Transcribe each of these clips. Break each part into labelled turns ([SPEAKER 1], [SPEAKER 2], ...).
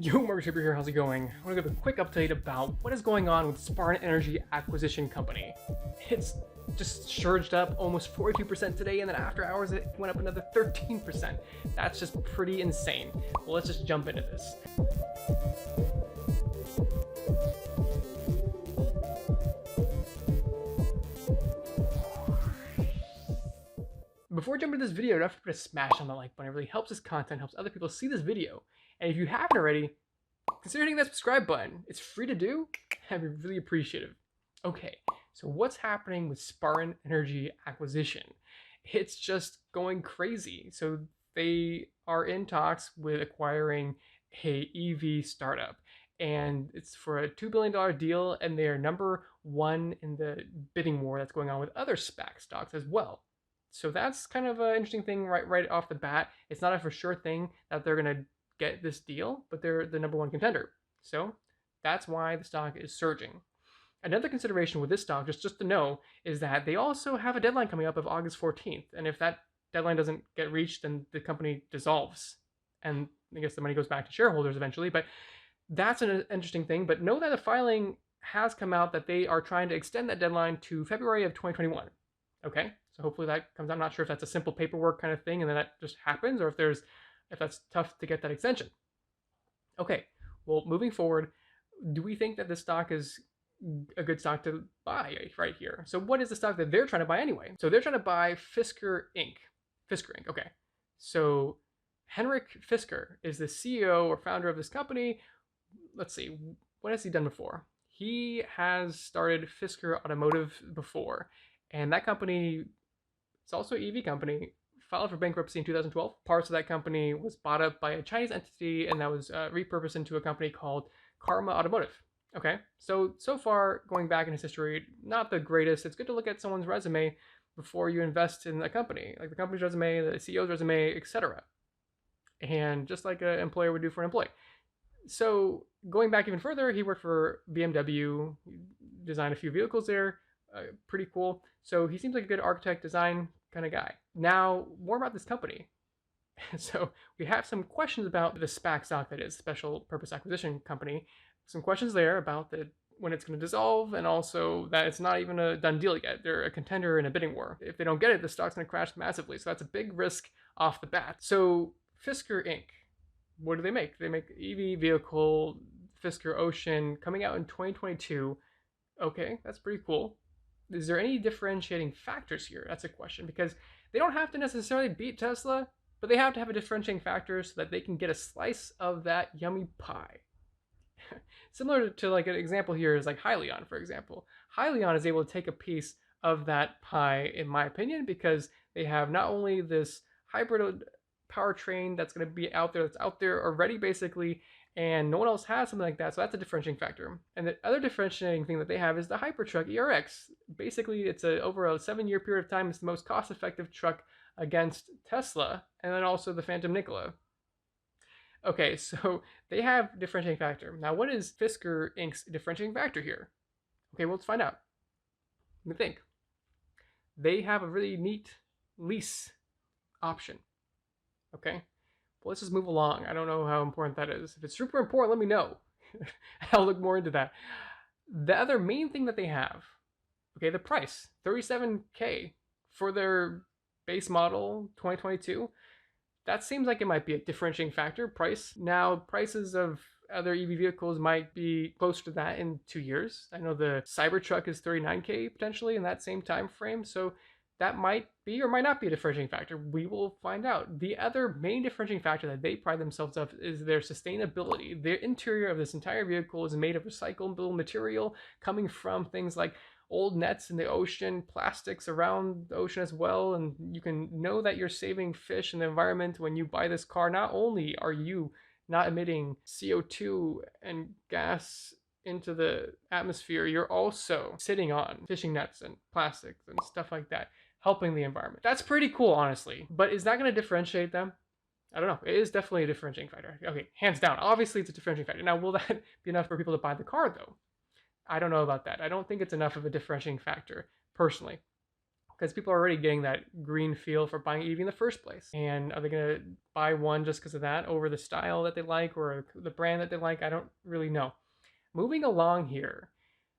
[SPEAKER 1] Yo, Mark Shaper here, how's it going? I want to give a quick update about what is going on with Spartan Energy Acquisition Company. It's just surged up almost 42% today, and then after hours it went up another 13%. That's just pretty insane. Well, let's just jump into this. Before jumping into this video, don't forget to smash on the like button. It really helps this content, helps other people see this video. And if you haven't already, consider hitting that subscribe button. It's free to do. I'd be really appreciative. Okay, so what's happening with Spartan Energy acquisition? It's just going crazy. So they are in talks with acquiring a EV startup, and it's for a $2 billion deal, and they are number one in the bidding war that's going on with other SPAC stocks as well. So that's kind of an interesting thing right off the bat. It's not a for sure thing that they're going to get this deal, but they're the number one contender. So that's why the stock is surging. Another consideration with this stock, just to know, is that they also have a deadline coming up of August 14th. And if that deadline doesn't get reached, then the company dissolves. And I guess the money goes back to shareholders eventually. But that's an interesting thing. But know that a filing has come out that they are trying to extend that deadline to February of 2021. Okay, so hopefully that comes out. I'm not sure if that's a simple paperwork kind of thing and then that just happens, or if that's tough to get that extension. Okay, well, moving forward, do we think that this stock is a good stock to buy right here? So what is the stock that they're trying to buy anyway? So they're trying to buy Fisker Inc. Fisker Inc. Okay, so Henrik Fisker is the CEO or founder of this company. Let's see, what has he done before? He has started Fisker Automotive before. And that company, it's also an EV company, filed for bankruptcy in 2012. Parts of that company was bought up by a Chinese entity, and that was repurposed into a company called Karma Automotive. Okay, so far, going back in his history, not the greatest. It's good to look at someone's resume before you invest in a company, like the company's resume, the CEO's resume, etc. And just like an employer would do for an employee. So going back even further, he worked for BMW, designed a few vehicles there. Pretty cool. So he seems like a good architect, design kind of guy. Now, more about this company. So we have some questions about the SPAC stock, that is, Special Purpose Acquisition Company. Some questions there about when it's going to dissolve, and also that it's not even a done deal yet. They're a contender in a bidding war. If they don't get it, the stock's going to crash massively. So that's a big risk off the bat. So Fisker Inc., what do they make? They make EV vehicle, Fisker Ocean, coming out in 2022. Okay, that's pretty cool. Is there any differentiating factors here? That's a question, because they don't have to necessarily beat Tesla, but they have to have a differentiating factor so that they can get a slice of that yummy pie. Similar to like an example here is like Hyliion, for example. Hyliion is able to take a piece of that pie, in my opinion, because they have not only this hybrid powertrain that's going to be out there, that's out there already basically, and no one else has something like that, so that's a differentiating factor. And the other differentiating thing that they have is the Hypertruck ERX. Basically, it's over a 7-year period of time, it's the most cost-effective truck against Tesla, and then also the Phantom Nikola. Okay, so they have differentiating factor. Now, what is Fisker Inc.'s differentiating factor here? Okay, well, let's find out. Let me think. They have a really neat lease option. Okay, well, let's just move along. I don't know how important that is. If it's super important, let me know. I'll look more into that. The other main thing that they have, okay, the price, $37K for their base model 2022. That seems like it might be a differentiating factor, price. Now, prices of other EV vehicles might be closer to that in 2 years. I know the Cybertruck is $39K potentially in that same time frame, so that might be or might not be a differentiating factor. We will find out. The other main differentiating factor that they pride themselves on is their sustainability. The interior of this entire vehicle is made of recyclable material coming from things like old nets in the ocean, plastics around the ocean as well, and you can know that you're saving fish and the environment when you buy this car. Not only are you not emitting CO2 and gas into the atmosphere, you're also sitting on fishing nets and plastics and stuff like that, helping the environment. That's pretty cool, honestly. But is that going to differentiate them? I don't know. It is definitely a differentiating factor. Okay, hands down. Obviously, it's a differentiating factor. Now, will that be enough for people to buy the car, though? I don't know about that. I don't think it's enough of a differentiating factor, personally. because people are already getting that green feel for buying EV in the first place. And are they going to buy one just because of that over the style that they like or the brand that they like? I don't really know. Moving along here,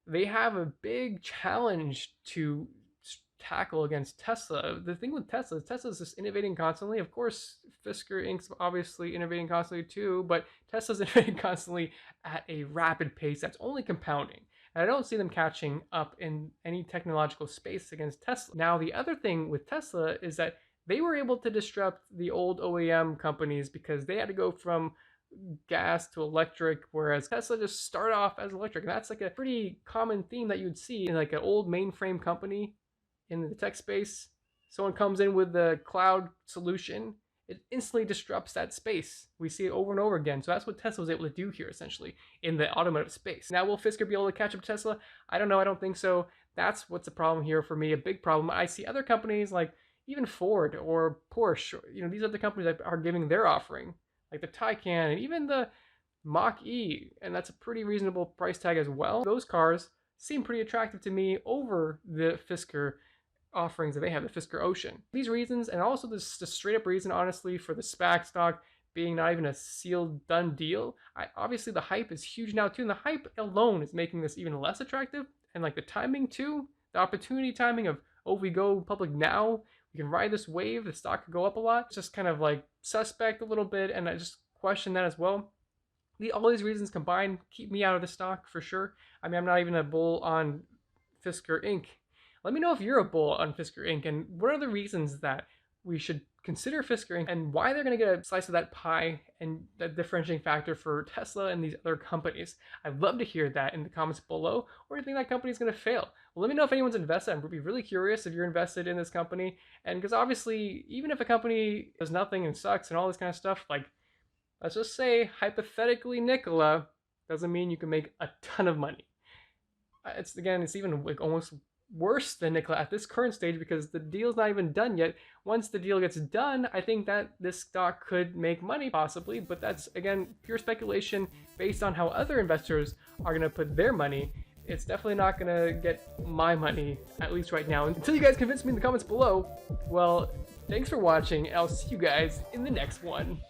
[SPEAKER 1] they have a big challenge to tackle against Tesla. The thing with Tesla is Tesla's just innovating constantly. Of course, Fisker Inc.'s obviously innovating constantly too, but Tesla's innovating constantly at a rapid pace that's only compounding. And I don't see them catching up in any technological space against Tesla. Now, the other thing with Tesla is that they were able to disrupt the old OEM companies because they had to go from gas to electric, whereas Tesla just started off as electric. And that's like a pretty common theme that you would see in like an old mainframe company in the tech space. Someone comes in with the cloud solution, it instantly disrupts that space. We see it over and over again. So that's what Tesla was able to do here, essentially, in the automotive space. Now, will Fisker be able to catch up to Tesla? I don't know. I don't think so. That's what's a problem here for me, a big problem. I see other companies like even Ford or Porsche, these other companies that are giving their offering, like the Taycan and even the Mach-E, and that's a pretty reasonable price tag as well. Those cars seem pretty attractive to me over the Fisker offerings that they have, the Fisker Ocean. These reasons, and also this straight up reason, honestly, for the SPAC stock being not even a sealed done deal. Obviously the hype is huge now too, and the hype alone is making this even less attractive. And like the timing too, the opportunity timing of, oh, if we go public now, we can ride this wave, the stock could go up a lot. It's just kind of like suspect a little bit, and I just question that as well. All these reasons combined keep me out of the stock for sure. I mean, I'm not even a bull on Fisker Inc. Let me know if you're a bull on Fisker Inc. and what are the reasons that we should consider Fisker Inc. and why they're going to get a slice of that pie and that differentiating factor for Tesla and these other companies. I'd love to hear that in the comments below. Or do you think that company is going to fail? Well, let me know if anyone's invested. I'd be really curious if you're invested in this company. And because obviously, even if a company does nothing and sucks and all this kind of stuff, like, let's just say, hypothetically, Nikola, doesn't mean you can make a ton of money. It's even like almost worse than Nikola at this current stage because the deal's not even done yet. Once the deal gets done, I think that this stock could make money possibly, but that's, again, pure speculation based on how other investors are going to put their money. It's definitely not going to get my money, at least right now. Until you guys convince me in the comments below, well, thanks for watching, and I'll see you guys in the next one.